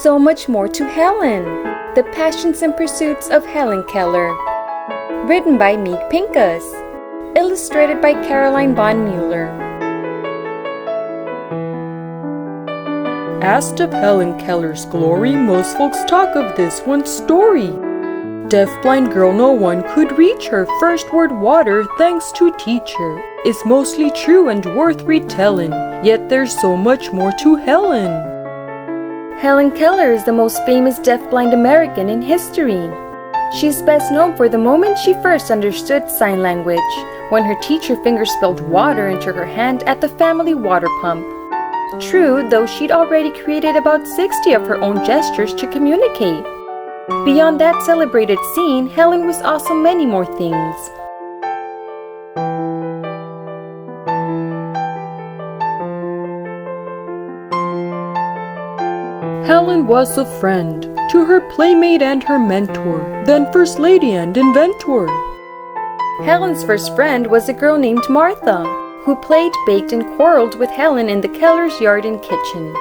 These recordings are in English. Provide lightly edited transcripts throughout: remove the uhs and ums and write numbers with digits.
so much more to Helen. The Passions and Pursuits of Helen Keller. Written by Meek Pincus. Illustrated by Caroline Von Mueller. Asked of Helen Keller's glory, most folks talk of this one story. Deaf-blind girl, no one could reach her. First word water, thanks to teacher. Is mostly true and worth retelling. Yet there's so much more to Helen. Helen Keller is the most famous deaf-blind American in history. She's best known for the moment she first understood sign language, when her teacher fingerspelled water into her hand at the family water pump. True, though she'd already created about 60 of her own gestures to communicate. Beyond that celebrated scene, Helen was also many more things. Helen was a friend to her playmate and her mentor, then First Lady and inventor. Helen's first friend was a girl named Martha, who played, baked, and quarreled with Helen in the Keller's yard and kitchen.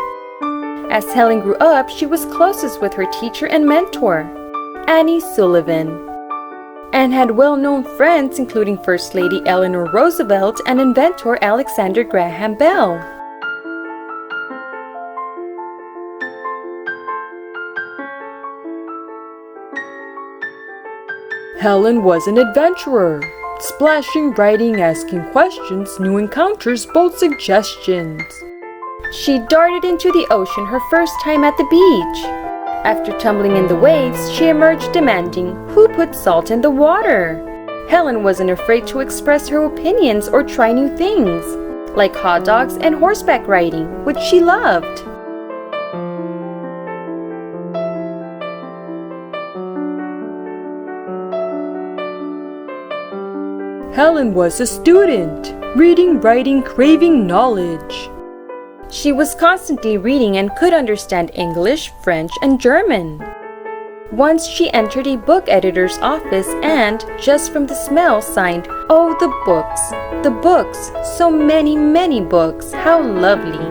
As Helen grew up, she was closest with her teacher and mentor, Annie Sullivan, and had well-known friends including First Lady Eleanor Roosevelt and inventor Alexander Graham Bell. Helen was an adventurer, splashing, writing, asking questions, new encounters, bold suggestions. She darted into the ocean her first time at the beach. After tumbling in the waves, she emerged demanding, "Who put salt in the water?" Helen wasn't afraid to express her opinions or try new things, like hot dogs and horseback riding, which she loved. Helen was a student, reading, writing, craving knowledge. She was constantly reading and could understand English, French, and German. Once she entered a book editor's office and, just from the smell, signed, "Oh, the books, so many, many books, how lovely."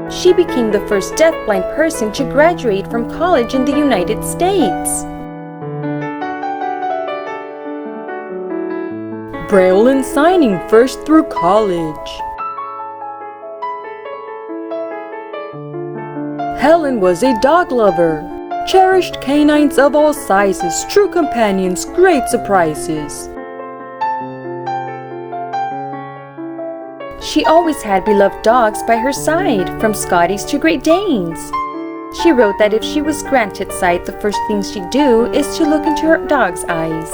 She became the first deaf-blind person to graduate from college in the United States. Braille and signing first through college. Helen was a dog lover, cherished canines of all sizes, true companions, great surprises. She always had beloved dogs by her side, from Scotties to Great Danes. She wrote that if she was granted sight, the first thing she'd do is to look into her dog's eyes.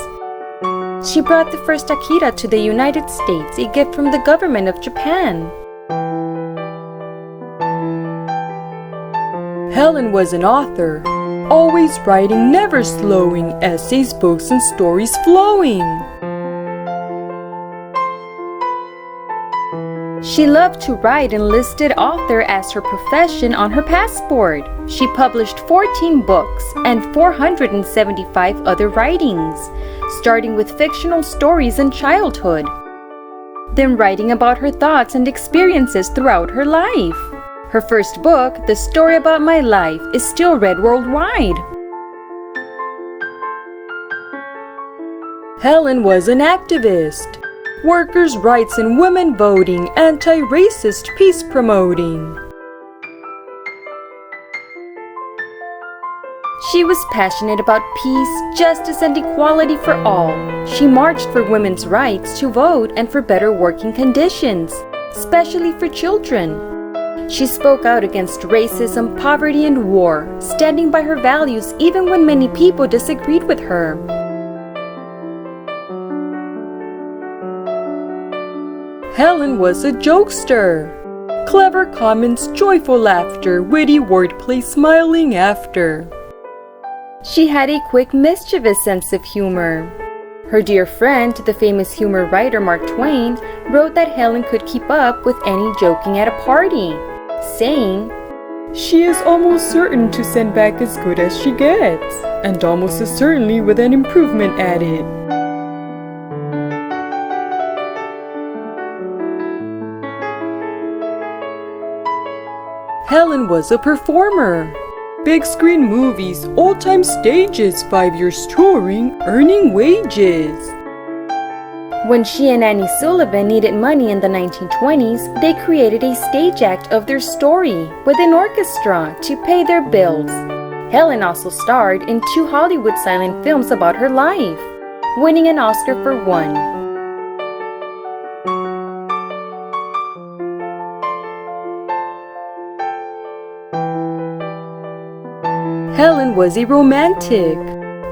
She brought the first Akita to the United States, a gift from the government of Japan. Helen was an author, always writing, never slowing, essays, books, and stories flowing. She loved to write and listed author as her profession on her passport. She published 14 books and 475 other writings, starting with fictional stories in childhood, then writing about her thoughts and experiences throughout her life. Her first book, The Story About My Life, is still read worldwide. Helen was an activist, workers' rights and women voting, anti-racist, peace promoting. She was passionate about peace, justice, and equality for all. She marched for women's rights to vote and for better working conditions, especially for children. She spoke out against racism, poverty, and war, standing by her values even when many people disagreed with her. Helen was a jokester, clever comments, joyful laughter, witty wordplay, smiling after. She had a quick, mischievous sense of humor. Her dear friend, the famous humor writer Mark Twain, wrote that Helen could keep up with any joking at a party, saying, "She is almost certain to send back as good as she gets, and almost as certainly with an improvement added." Helen was a performer, Big screen movies, old-time stages, 5 years touring, earning wages. When she and Annie Sullivan needed money in the 1920s, they created a stage act of their story with an orchestra to pay their bills. Helen also starred in 2 Hollywood silent films about her life, winning an Oscar for one. Helen was a romantic.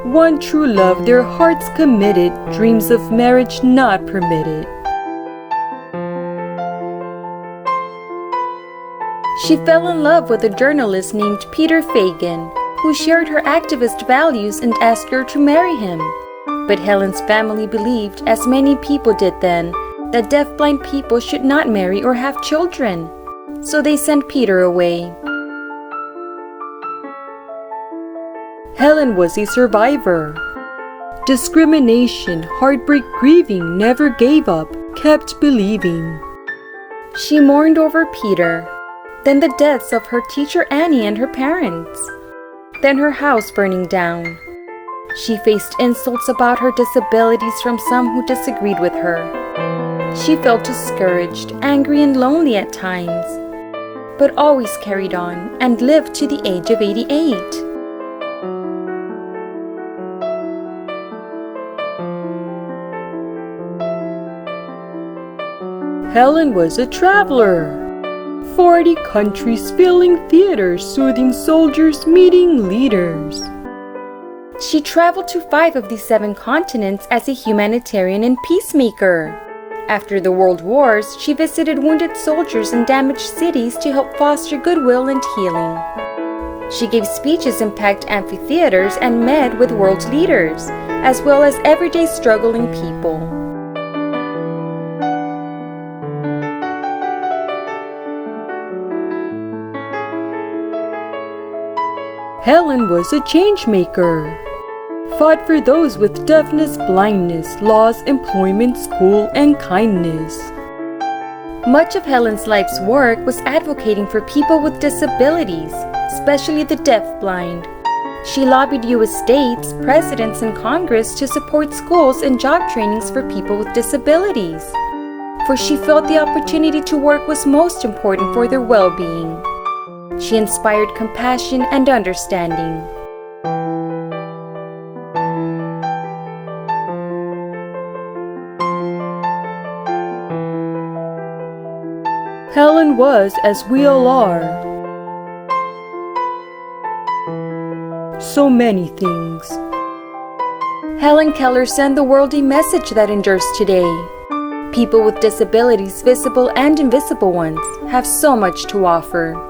One true love, their hearts committed, dreams of marriage not permitted. She fell in love with a journalist named Peter Fagan, who shared her activist values and asked her to marry him. But Helen's family believed, as many people did then, that deaf-blind people should not marry or have children. So they sent Peter away. Helen was a survivor. Discrimination, heartbreak, grieving, never gave up, kept believing. She mourned over Peter, then the deaths of her teacher Annie and her parents, then her house burning down. She faced insults about her disabilities from some who disagreed with her. She felt discouraged, angry, and lonely at times, but always carried on and lived to the age of 88. Helen was a traveler. 40 countries, filling theaters, soothing soldiers, meeting leaders. She traveled to 5 of the 7 continents as a humanitarian and peacemaker. After the World Wars, she visited wounded soldiers in damaged cities to help foster goodwill and healing. She gave speeches in packed amphitheaters and met with world leaders, as well as everyday struggling people. Helen was a change maker. Fought for those with deafness, blindness, laws, employment, school, and kindness. Much of Helen's life's work was advocating for people with disabilities, especially the deaf-blind. She lobbied U.S. states, presidents, and Congress to support schools and job trainings for people with disabilities, for she felt the opportunity to work was most important for their well-being. She inspired compassion and understanding. Helen was as we all are. So many things. Helen Keller sent the world a message that endures today. People with disabilities, visible and invisible ones, have so much to offer.